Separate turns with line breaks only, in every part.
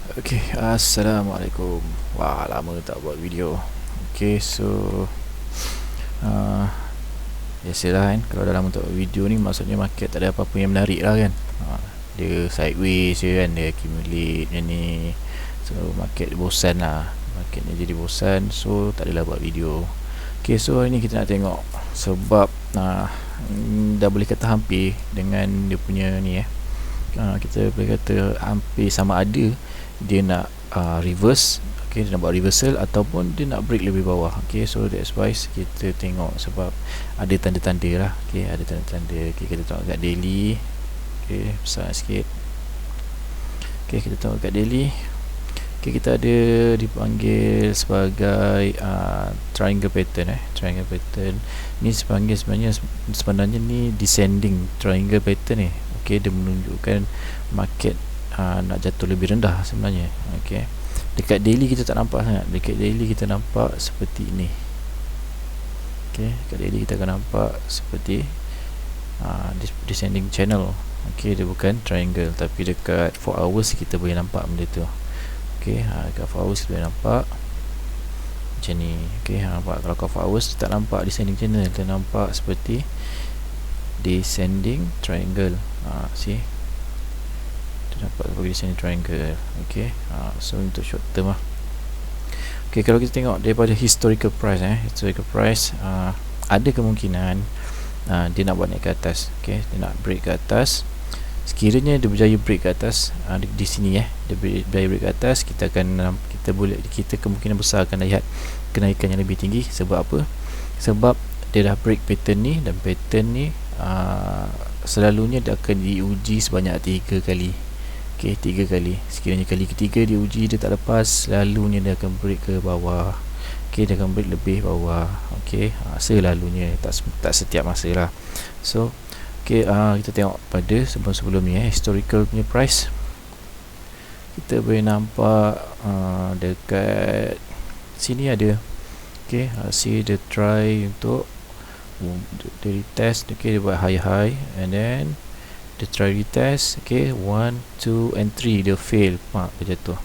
Okay, Assalamualaikum. Wah, lama tak buat video. Okay, so uh, biasalah kan, kalau dah lama tak buat video ni, maksudnya market tak ada apa-apa yang menarik lah kan. Dia sideways je kan, dia accumulate macam ni. So market bosan lah, marketnya jadi bosan, so tak adalah buat video. Okay, so hari ni kita nak tengok sebab dah boleh kata hampir dengan dia punya ni kita boleh kata hampir sama ada dia nak reverse, okay, dia nak buat reversal ataupun dia nak break lebih bawah. Okay, so that's why kita tengok sebab ada tanda-tanda lah. Okay, ada tanda-tanda. Okay, kita tengok kat daily. Okay, besar sikit. Okay, kita tengok kat daily. Okay, kita ada dipanggil sebagai triangle pattern. Triangle pattern ni sebenarnya ni descending triangle pattern ni. Okay, dia menunjukkan market nak jatuh lebih rendah sebenarnya. Okay, dekat daily kita tak nampak sangat. Dekat daily kita nampak seperti ini. Okay, dekat daily kita akan nampak seperti descending channel. Okay, dia bukan triangle, tapi dekat 4 hours kita boleh nampak benda tu. Okay, dekat 4 hours kita boleh nampak macam ni. Okay, nampak kalau kat 4 hours kita tak nampak descending channel, kita nampak seperti descending triangle. See, kita dapat sebagai descending triangle. Okay, so untuk short term lah. Okay, kalau kita tengok daripada historical price, historical price, ada kemungkinan dia nak buat naik ke atas. Okay, dia nak break ke atas. Sekiranya dia berjaya break ke atas di sini, dia berjaya break ke atas, kita kemungkinan besar akan lihat kenaikan yang lebih tinggi. Sebab apa? Sebab dia dah break pattern ni, dan pattern ni selalunya dia akan diuji sebanyak 3 kali. Okay, 3 kali. Sekiranya kali ketiga diuji dia tak lepas, selalunya dia akan break ke bawah. Okay, dia akan break lebih bawah. Okay, selalunya, tak setiap masa lah. So okay, kita tengok pada sebelum ni, historical punya price. Kita boleh nampak dekat sini ada. Okay, see dia try untuk dia retest. Okay, dia buat high and then dia try retest. Okay, 1, 2 and 3 dia fail, dia jatuh.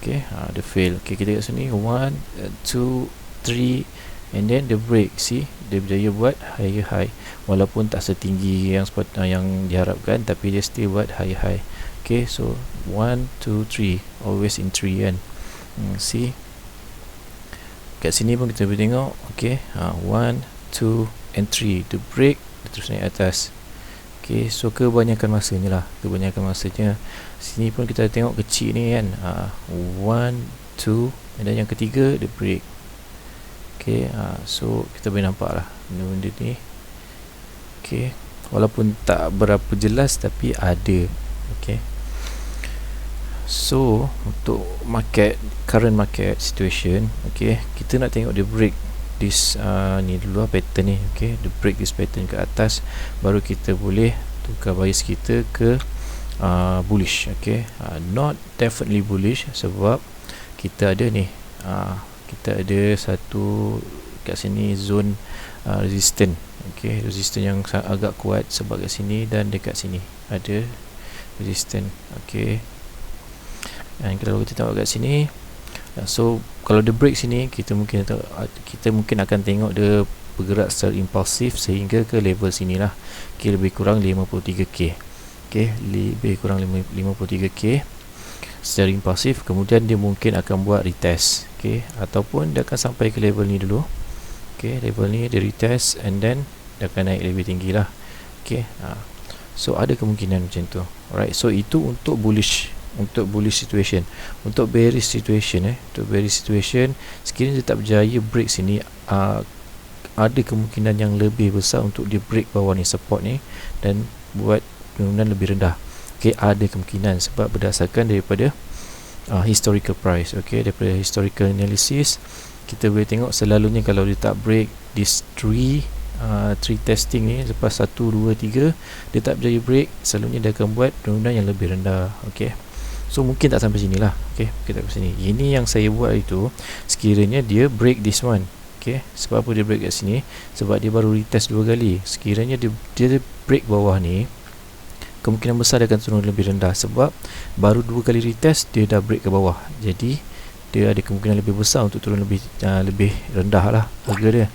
Okay, dia fail. Okay, kita kat sini 1, 2, 3 and then dia break. See, dia berjaya buat high walaupun tak setinggi yang diharapkan, tapi dia still buat high. Okay, so 1, 2, 3, always in 3 kan. See, kat sini pun kita boleh tengok. Okay, 1, 2 and 3 dia break, dia terus naik atas. Okay, so kebanyakan masanya sini pun kita tengok kecil ni kan, 1, 2 and then yang ketiga dia break. Okay, so kita boleh nampak lah benda ni. Okay, walaupun tak berapa jelas tapi ada. Okay, so untuk current market situation, okay, kita nak tengok dia break this ni dulu pattern ni. Okay, dia break this pattern ke atas, baru kita boleh tukar bias kita ke bullish. Okay, not definitely bullish sebab kita ada ni, kita ada satu kat sini zone resistance. Okay, resistance yang agak kuat sebab kat sini dan dekat sini ada resistance. Okay, dan kalau kita tengok kat sini, so kalau dia break sini, kita mungkin akan tengok dia bergerak secara impulsif sehingga ke level sini lah. Okay, lebih kurang 53k. Okay, lebih kurang 53k secara impulsif. Kemudian dia mungkin akan buat retest. Okay, ataupun dia akan sampai ke level ni dulu. Okay, level ni dia retest and then dia akan naik lebih tinggi lah. Okay, so ada kemungkinan macam tu. Alright, so itu untuk bullish situation. Untuk bearish situation, sekiranya dia tak berjaya break sini, ada kemungkinan yang lebih besar untuk dia break bawah ni, support ni, dan buat penurunan lebih rendah. Okay, ada kemungkinan sebab berdasarkan daripada historical price. Okay, daripada historical analysis kita boleh tengok selalunya kalau dia tak break this 3 testing ni, lepas 1, 2, 3 dia tak berjaya break, selalunya dia akan buat penurunan yang lebih rendah. Okay, so mungkin tak sampai sini lah. Okay, kita sampai sini. Ini yang saya buat itu sekiranya dia break this one. Okay, sebab apa dia break kat sini? Sebab dia baru retest 2 kali. Sekiranya dia break bawah ni, kemungkinan besar dia akan turun lebih rendah sebab baru 2 kali retest dia dah break ke bawah. Jadi dia ada kemungkinan lebih besar untuk turun lebih rendah lah harga dia.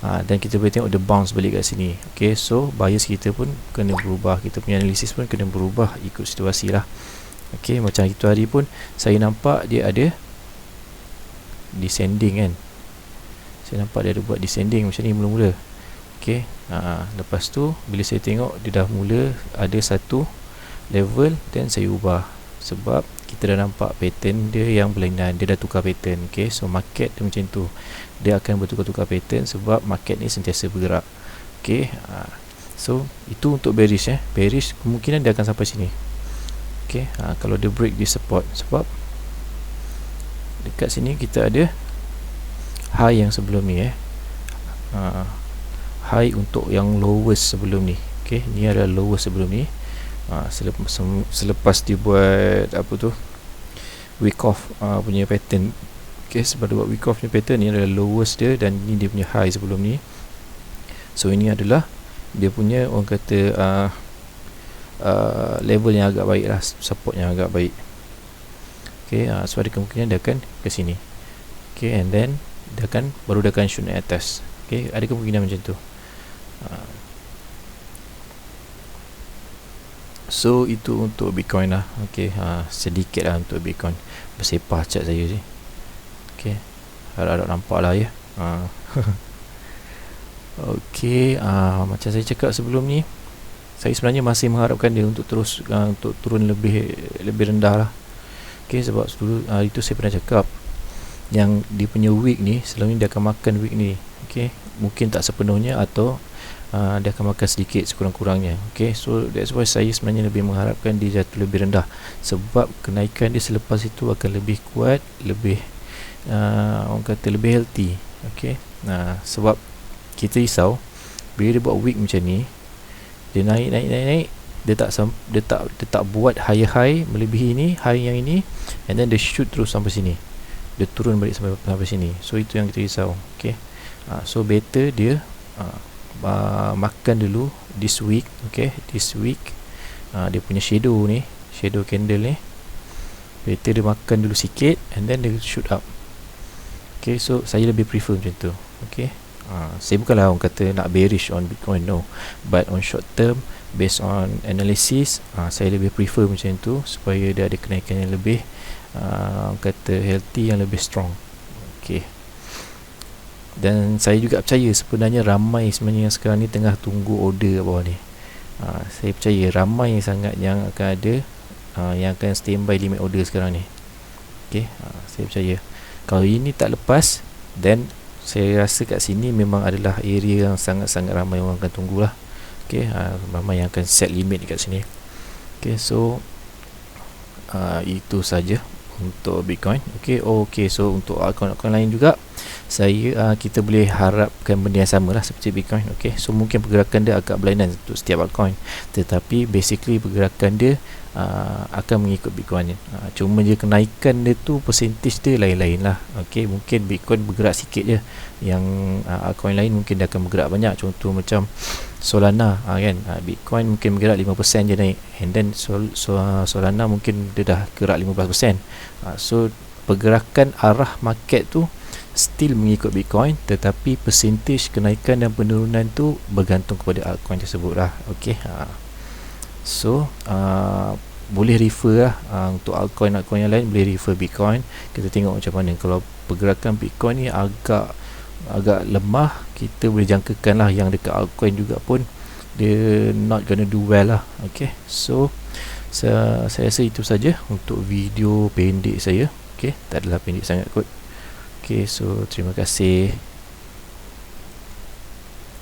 Dan kita boleh tengok dia bounce balik kat sini. Okay, so bias kita pun kena berubah, kita punya analisis pun kena berubah ikut situasi lah. Okay, macam itu hari pun saya nampak dia ada descending kan. Saya nampak dia ada buat descending macam ni mula-mula. Okay, lepas tu bila saya tengok dia dah mula ada satu level, dan saya ubah sebab kita dah nampak pattern dia yang berlainan, dia dah tukar pattern. Okay, so market dia macam tu, dia akan bertukar-tukar pattern sebab market ni sentiasa bergerak. Okay, so itu untuk bearish. Bearish kemungkinan dia akan sampai sini. Okay, kalau dia break di support, sebab dekat sini kita ada high yang sebelum ni high untuk yang lowest sebelum ni. Okay, ni adalah lowest sebelum ni. Selepas dia buat apa tu, week off punya pattern. Okay, sebab dia buat week off punya pattern, ni adalah lowest dia, dan ni dia punya high sebelum ni. So ini adalah dia punya, orang kata level yang agak baik lah, support yang agak baik. Okay, so ada kemungkinan dia akan ke sini. Okay, and then dia akan shoot naik atas. Okay, ada kemungkinan macam tu. So itu untuk Bitcoin lah. Okay, sedikit lah untuk Bitcoin. Bersepah cat saya je. Okay, harap-harap nampak lah ya. Okay, macam saya cakap sebelum ni, saya sebenarnya masih mengharapkan dia untuk terus untuk turun lebih rendah lah. Okay, sebab dulu itu saya pernah cakap yang dia punya week ni, selalu ni dia akan makan week ni. Okay, mungkin tak sepenuhnya, atau dia akan makan sedikit sekurang-kurangnya. Okay, so that's why saya sebenarnya lebih mengharapkan dia jatuh lebih rendah, sebab kenaikan dia selepas itu akan lebih kuat, lebih orang kata lebih healthy. Okay, sebab kita risau bila dia buat week macam ni, dia naik, dia tak buat high melebihi ni, high yang ini, and then dia shoot terus sampai sini, dia turun balik sampai sini. So itu yang kita risau. Okay, so better dia makan dulu this week. Okay, this week dia punya shadow candle ni, better dia makan dulu sikit, and then dia shoot up. Okay, so saya lebih prefer macam tu. Okay, saya bukanlah orang kata nak bearish on Bitcoin, no, but on short term based on analysis, saya lebih prefer macam tu, supaya dia ada kenaikan yang lebih orang kata healthy, yang lebih strong. Okay, dan saya juga percaya sebenarnya ramai sebenarnya yang sekarang ni tengah tunggu order kat bawah ni. Saya percaya ramai sangat yang akan ada yang akan standby limit order sekarang ni. Okay, saya percaya kalau ini tak lepas, then saya rasa kat sini memang adalah area yang sangat-sangat ramai orang akan tunggulah. Okay, ramai yang akan set limit dekat sini. Okay, so itu saja untuk Bitcoin. Okay, so untuk akaun-akaun lain juga kita boleh harapkan benda yang sama lah seperti Bitcoin. Okay, so mungkin pergerakan dia agak berlainan untuk setiap altcoin, tetapi basically pergerakan dia akan mengikut Bitcoin. Cuma je kenaikan dia tu percentage dia lain-lain lah. Okay, mungkin Bitcoin bergerak sikit je, yang altcoin lain mungkin dia akan bergerak banyak. Contoh macam Solana kan, Bitcoin mungkin bergerak 5% je naik, and then Solana mungkin dia dah gerak 15%. So pergerakan arah market tu still mengikut Bitcoin, tetapi percentage kenaikan dan penurunan tu bergantung kepada altcoin tersebut lah. Okay, so boleh refer lah untuk altcoin yang lain, boleh refer Bitcoin. Kita tengok macam mana. Kalau pergerakan Bitcoin ni agak lemah, kita boleh jangkakan lah yang dekat altcoin juga pun dia not gonna do well lah. Okay, so saya rasa itu saja untuk video pendek saya. Okay, tak adalah pendek sangat kot. Okay, so terima kasih.